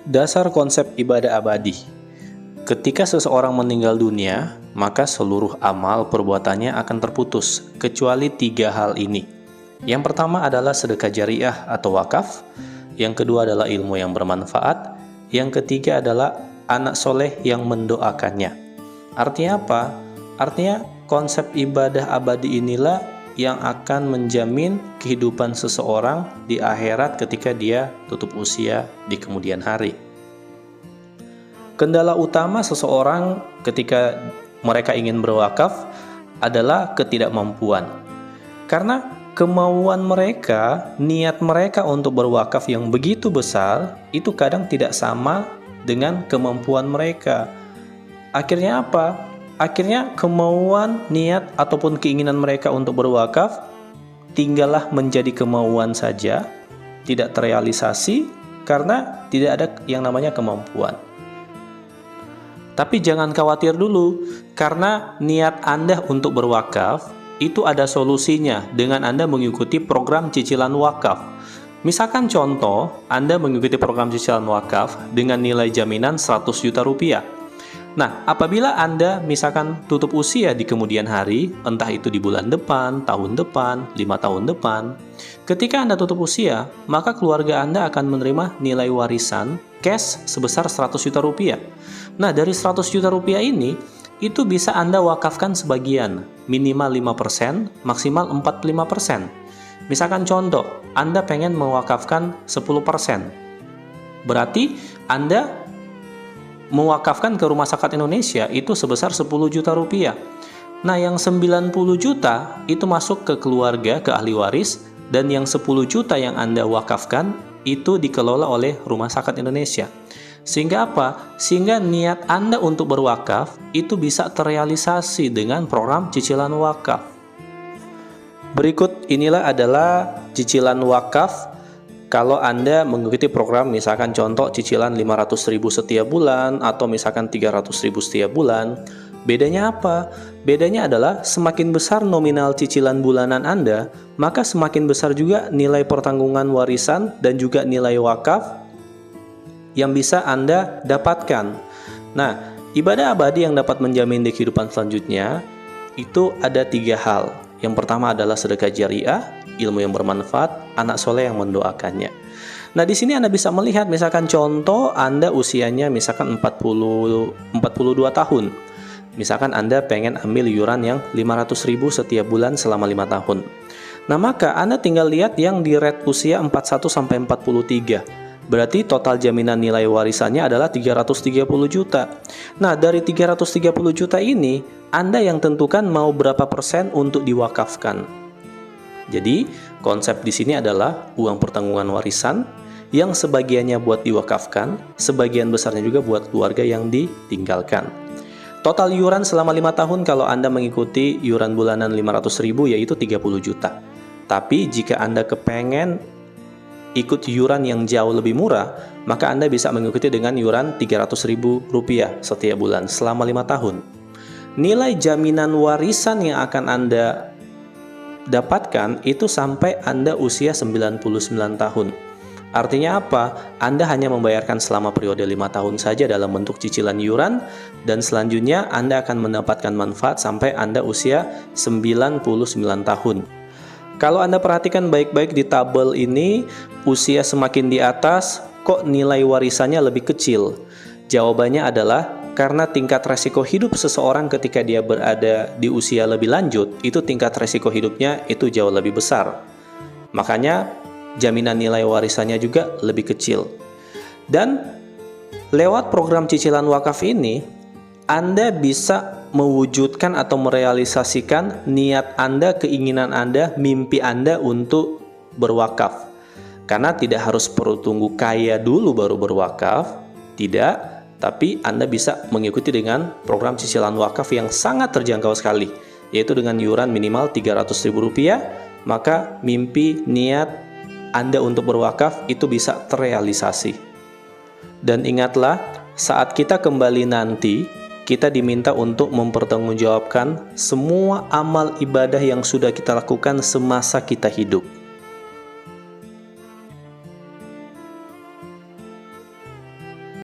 Dasar konsep ibadah abadi. Ketika seseorang meninggal dunia, maka seluruh amal perbuatannya akan terputus, kecuali 3 hal ini. Yang pertama adalah sedekah jariah atau wakaf, yang kedua adalah ilmu yang bermanfaat, yang ketiga adalah anak soleh yang mendoakannya. Artinya apa? Artinya konsep ibadah abadi inilah yang akan menjamin kehidupan seseorang di akhirat ketika dia tutup usia di kemudian hari. Kendala utama seseorang ketika mereka ingin berwakaf adalah ketidakmampuan. Karena kemauan mereka, niat mereka untuk berwakaf yang begitu besar, itu kadang tidak sama dengan kemampuan mereka. Akhirnya apa? Akhirnya kemauan, niat, ataupun keinginan mereka untuk berwakaf tinggallah menjadi kemauan saja, tidak terrealisasi karena tidak ada yang namanya kemampuan. Tapi jangan khawatir dulu, karena niat Anda untuk berwakaf itu ada solusinya dengan Anda mengikuti program cicilan wakaf. Misalkan contoh, Anda mengikuti program cicilan wakaf dengan nilai jaminan 100 juta rupiah. Nah, apabila Anda misalkan tutup usia di kemudian hari, entah itu di bulan depan, tahun depan, 5 tahun depan, ketika Anda tutup usia, maka keluarga Anda akan menerima nilai warisan cash sebesar 100 juta rupiah. Nah, dari 100 juta rupiah ini, itu bisa Anda wakafkan sebagian, minimal 5%, maksimal 45%. Misalkan contoh, Anda pengen mewakafkan 10%. Berarti Anda mewakafkan ke Rumah Zakat Indonesia itu sebesar 10 juta rupiah. Nah, yang 90 juta itu masuk ke keluarga, ke ahli waris, dan yang 10 juta yang Anda wakafkan itu dikelola oleh Rumah Zakat Indonesia. Sehingga apa? Sehingga niat Anda untuk berwakaf itu bisa terrealisasi dengan program cicilan wakaf. Berikut inilah adalah cicilan wakaf kalau Anda mengikuti program, misalkan contoh cicilan 500.000 setiap bulan atau misalkan 300.000 setiap bulan. Bedanya apa? Bedanya adalah semakin besar nominal cicilan bulanan Anda, maka semakin besar juga nilai pertanggungan warisan dan juga nilai wakaf yang bisa Anda dapatkan. Nah, ibadah abadi yang dapat menjamin di kehidupan selanjutnya itu ada 3 hal. Yang pertama adalah sedekah jariah, ilmu yang bermanfaat, anak soleh yang mendoakannya. Nah, di sini Anda bisa melihat misalkan contoh Anda usianya misalkan 42 tahun. Misalkan Anda pengen ambil iuran yang 500.000 setiap bulan selama 5 tahun. Nah, maka Anda tinggal lihat yang di rate usia 41 sampai 43. Berarti total jaminan nilai warisannya adalah 330 juta. Nah, dari 330 juta ini, Anda yang tentukan mau berapa persen untuk diwakafkan. Jadi, konsep di sini adalah uang pertanggungan warisan yang sebagiannya buat diwakafkan, sebagian besarnya juga buat keluarga yang ditinggalkan. Total iuran selama 5 tahun kalau Anda mengikuti iuran bulanan 500.000 yaitu 30 juta. Tapi jika Anda kepengen ikut iuran yang jauh lebih murah, maka Anda bisa mengikuti dengan iuran 300.000 rupiah setiap bulan selama 5 tahun. Nilai jaminan warisan yang akan Anda dapatkan itu sampai Anda usia 99 tahun. Artinya apa? Anda hanya membayarkan selama periode 5 tahun saja dalam bentuk cicilan iuran, dan selanjutnya Anda akan mendapatkan manfaat sampai Anda usia 99 tahun. Kalau Anda perhatikan baik-baik di tabel ini, usia semakin di atas, kok nilai warisannya lebih kecil? Jawabannya adalah karena tingkat resiko hidup seseorang ketika dia berada di usia lebih lanjut, itu tingkat resiko hidupnya itu jauh lebih besar. Makanya jaminan nilai warisannya juga lebih kecil. Dan lewat program cicilan wakaf ini, Anda bisa mewujudkan atau merealisasikan niat Anda, keinginan Anda, mimpi Anda untuk berwakaf. Karena tidak harus perlu tunggu kaya dulu baru berwakaf, tidak. Tapi Anda bisa mengikuti dengan program cicilan wakaf yang sangat terjangkau sekali, yaitu dengan iuran minimal 300.000 rupiah, maka mimpi, niat Anda untuk berwakaf itu bisa terrealisasi. Dan ingatlah, saat kita kembali nanti, kita diminta untuk mempertanggungjawabkan semua amal ibadah yang sudah kita lakukan semasa kita hidup.